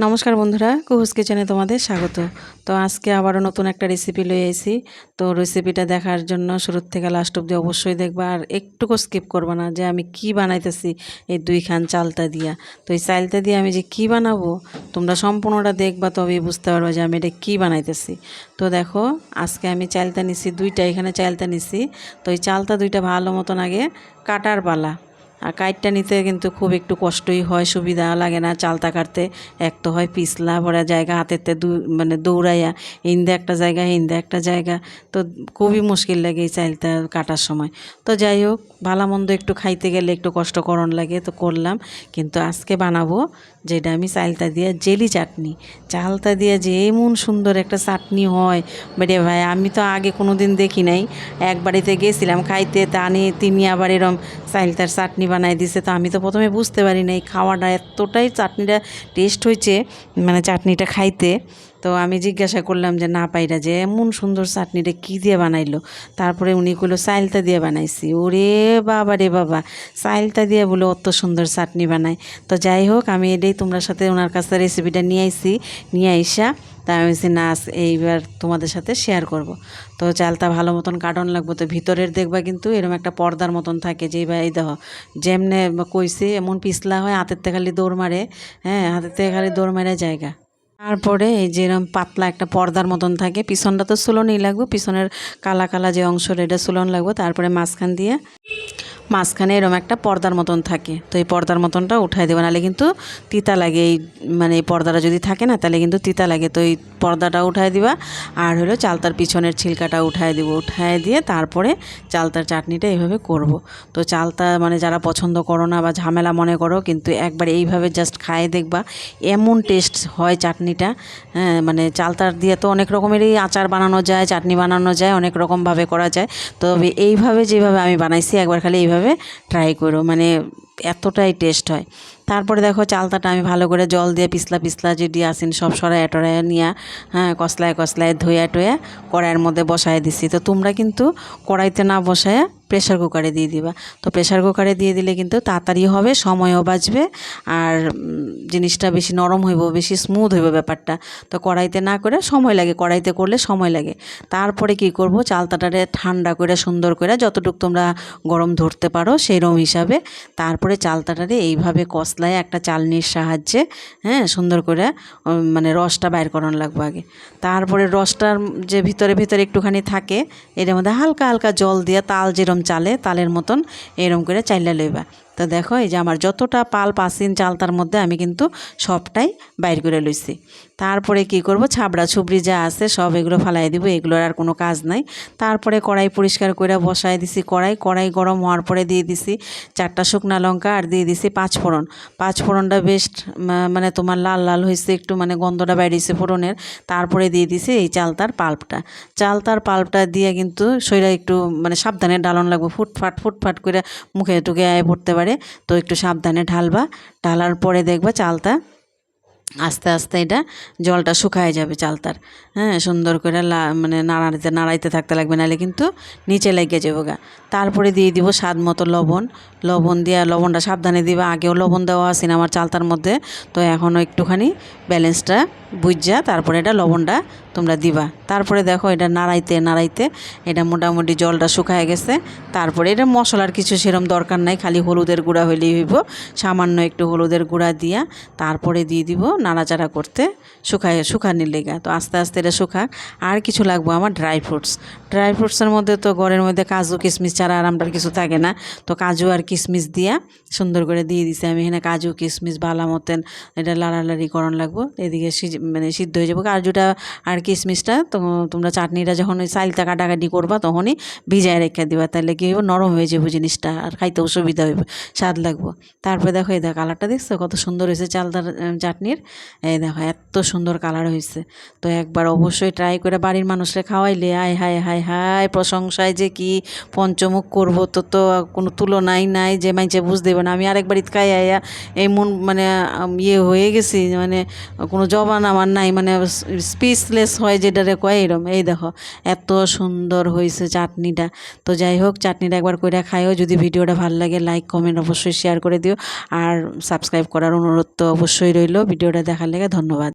নমস্কার বন্ধুরা, কুহুস কিচেনে তোমাদের স্বাগত। তো আজকে আবারও নতুন একটা রেসিপি লয়ে আইছি। তো রেসিপিটা দেখার জন্য শুরু থেকে লাস্ট অবধি অবশ্যই দেখবা, আর একটুকু স্কিপ করবা না যে আমি কি বানাইতেছি এই দুইখান চালতা দিয়া। তো এই চালতা দিয়ে আমি যে কি বানাবো তোমরা সম্পূর্ণটা দেখবা, তবেই বুঝতে পারবা যে আমি এটা কি বানাইতেছি। তো দেখো, আজকে আমি চালতা নিছি দুইটা, এখানে চালতা নিছি। তো এই চালতা দুইটা ভালো মতন আগে কাটার পালা। আর কাইটটা নিতে কিন্তু খুব একটু কষ্টই হয়, সুবিধা লাগে না চালতা কাটতে। এক তো হয় পিছলা ভরা জায়গা, হাতেতে দৌড়াইয়া হিন্দে একটা জায়গা হিন্দে একটা জায়গা, তো খুবই মুশকিল লাগে এই চালতা কাটার সময়। তো যাই হোক, ভালো মন্দ একটু খাইতে গেলে একটু কষ্টকরণ লাগে, তো করলাম। কিন্তু আজকে বানাবো যেটা আমি চালতা দিয়ে জেলি চাটনি। চালতা দিয়ে যে এমন সুন্দর একটা চাটনি হয় বেরে ভাই, আমি তো আগে কোনো দিন দেখি নাই। এক বাড়িতে গেছিলাম খাইতে, তা তিনি আবার এরম চালতার চাটনি বানাই দিছে। তো আমি তো প্রথমে বুঝতে পারি নাই, খাওয়াটা এতটাই চাটনিটা টেস্ট হয়েছে, মানে চাটনিটা খাইতে। তো আমি জিজ্ঞাসা করলাম যে না পাইরা যে এমন সুন্দর চাটনিটা কী দিয়ে বানাইলো। তারপরে উনি কইলো চাইলতা দিয়ে বানাইছি। ওরে বাবা রে বাবা, চাইলতা দিয়ে বলে অত সুন্দর চাটনি বানায়। তো যাই হোক, আমি এটাই তোমরা সাথে ওনার কাছে রেসিপিটা নিয়ে আইছি, নিয়ে আইসা তা আমি বলছি না এইবার তোমাদের সাথে শেয়ার করব। তো চালটা ভালো মতন কাটন লাগবো। তো ভিতরের দেখবা কিন্তু এরকম একটা পর্দার মতন থাকে, যেই বা এই দেখো যেমনে কইছে এমন পিছলা হয়, হাতের থেকে খালি দৌড় মারে। হ্যাঁ, হাতের থেকে খালি দৌড় মারে জায়গা। তারপরে এই যে এরকম পাতলা একটা পর্দার মতন থাকে, পিছনটা তো সুলনই লাগবে, পিছনের কালা কালা যে অংশটা এটা সুলন লাগবে। তারপরে মাঝখানে এরকম একটা পর্দার মতন থাকে, তো এই পর্দার মতনটা উঠাই দেবে, নাহলে কিন্তু তিতা লাগে। এই মানে এই পর্দাটা যদি থাকে না তাহলে কিন্তু তিতা লাগে। তো এই পর্দাটা উঠাই দিবা, আর হলো চালতার পিছনের ছিলকাটা উঠাই দিব। উঠাই দিয়ে তারপরে চালতার চাটনিটা এইভাবে করব। তো চালতা মানে যারা পছন্দ করো না বা ঝামেলা মনে করো, কিন্তু একবার এইভাবে জাস্ট খায়ে দেখবা এমন টেস্ট হয় চাটনিটা। হ্যাঁ, মানে চালতার দিয়ে তো অনেক রকমেরই আচার বানানো যায়, চাটনি বানানো যায়, অনেক রকমভাবে করা যায়। তবে এইভাবে যেভাবে আমি বানাইছি একবার খালি এইভাবে ট্রাই করো, মানে এতটাই টেস্ট হয়। তারপরে দেখো চালতাটা আমি ভালো করে জল দিয়ে পিছলা পিছলা যেটি আসেন সব সরাইয়া টরাইয়া নিয়ে, হ্যাঁ, কসলায় কসলায় ধুয়া টুয়া কড়াইয়ের মধ্যে বসায় দিছি। তো তোমরা কিন্তু কড়াইতে না বসায় প্রেশার কুকারে দিয়ে দিবা। তো প্রেশার কুকারে দিয়ে দিলে কিন্তু তাড়াতাড়ি হবে, সময়ও বাঁচবে, আর জিনিসটা বেশি নরম হইব, বেশি স্মুথ হইব ব্যাপারটা। তো কড়াইতে না করে সময় লাগে, কড়াইতে করলে সময় লাগে। তারপরে কি করব, চালতাটারে ঠান্ডা করে সুন্দর করে যতটুকু তোমরা গরম ধরতে পারো সেইরকম হিসাবে, তারপরে চালতাটারে এইভাবে কসলায় একটা চালনির সাহায্যে, হ্যাঁ, সুন্দর করে মানে রসটা বাইর করানো লাগবে আগে। তারপরে রসটার যে ভিতরে ভিতরে একটুখানি থাকে, এর মধ্যে হালকা হালকা জল দিয়ে তাল যেরম চালে তালের মতন এরম করে চাইলা লইবা। তো দেখো, এই যে আমার যতটা পাল পাসিন চালতার মধ্যে আমি কিন্তু সবটাই বাইর করে লইছি। তারপরে কি করব, ছাবড়া ছুবড়ি যা আছে সব এগুলো ফালাই দিব, এগুলোর আর কোনো কাজ নাই। তারপরে কড়াই পরিষ্কার করে বসায় দিছি, কড়াই গরম হওয়ার পরে দিয়ে দিছি 4টা শুকনা লঙ্কা, আর দিয়ে দিছি 5 ফোড়ন। 5 ফোড়নটা বেশ মানে তোমার লাল লাল হয়েছে একটু, মানে গন্ধটা বাইরেছে ফোড়নের। তারপরে দিয়ে দিছি এই চালতার পাল্পটা দিয়ে কিন্তু শরীরে একটু মানে সাবধানে ঢালন লাগবে, ফুটফাট করে মুখে টুকে আয় পড়তে পারে। তো একটু সাবধানে ঢালবা। ঢালার পরে দেখবা চালতা আস্তে আস্তে এটা জলটা শুকায় যাবে চালতার। হ্যাঁ, সুন্দর করে মানে নাড়াইতে থাকতে লাগবে, নাহলে কিন্তু নিচে লেগে যাবে গা। তারপরে দিয়ে দিব স্বাদ মতো লবণ দিয়ে, লবণটা সাবধানে দিবা। আগেও লবণ দেওয়া আছে না আমার চালতার মধ্যে, তো এখনও একটুখানি ব্যালেন্সটা বুঝা তারপরে এটা লবণটা তোমরা দিবা। তারপরে দেখো এটা নাড়াইতে এটা মোটামুটি জলটা শুকায় গেছে। তারপরে এটা মশলার কিছু সেরম দরকার নাই, খালি হলুদের গুঁড়া হইলেই হইব। সামান্য একটু হলুদের গুঁড়া দিয়া তারপরে দিয়ে দিব নাড়াচাড়া করতে, শুকানির লেগা। তো আস্তে আস্তে এটা শুকাক। আর কিছু লাগবো আমার ড্রাই ফ্রুটসের মধ্যে তো ঘরের মধ্যে কাজু কিশমিশ ছাড়া আর আমার কিছু থাকে না। তো কাজু আর কিশমিশ দিয়া সুন্দর করে দিয়ে দিছি আমি এখানে। কাজু কিশমিশ ভালো মতন এটা লাড়ালাড়ি করণ লাগবো, এদিকে মানে সিদ্ধ হয়ে যাবো। কাজুটা আর কিশমিশটা তো তোমরা চাটনিটা যখন ওই চালটা কাটাকাটি করবা তখনই ভিজায় রেখে দিবা, তাহলে কী হইব, নরম হয়ে যাবো জিনিসটা, আর খাইতেও সুবিধা হইব, স্বাদ লাগবো। তারপরে দেখো এই দেখো কালারটা দেখছো কত সুন্দর হয়েছে চালতার চাটনির। এই দেখো এত সুন্দর কালার হয়েছে। তো একবার অবশ্যই ট্রাই করে বাড়ির মানুষরা খাওয়াইলে আয় হায় হায় হায় প্রশংসায় যে কি পঞ্চমুখ করবো, তো কোনো তুলনাই নাই, যে মাইছে বুঝ দেবে না। আমি আরেকবার খাই আয়া এমন মানে ইয়ে হয়ে গেছি, মানে কোনো জবান আমার নাই, মানে স্পিচলেস হয় যেটারে কয় এরম। এই দেখো এত সুন্দর হয়েছে চাটনিটা। তো যাই হোক, চাটনিটা একবার কইরা খাইও। যদি ভিডিওটা ভালো লাগে লাইক কমেন্ট অবশ্যই শেয়ার করে দিও, আর সাবস্ক্রাইব করার অনুরোধ তো অবশ্যই রইল। ভিডিওটা দেখার লেগে ধন্যবাদ।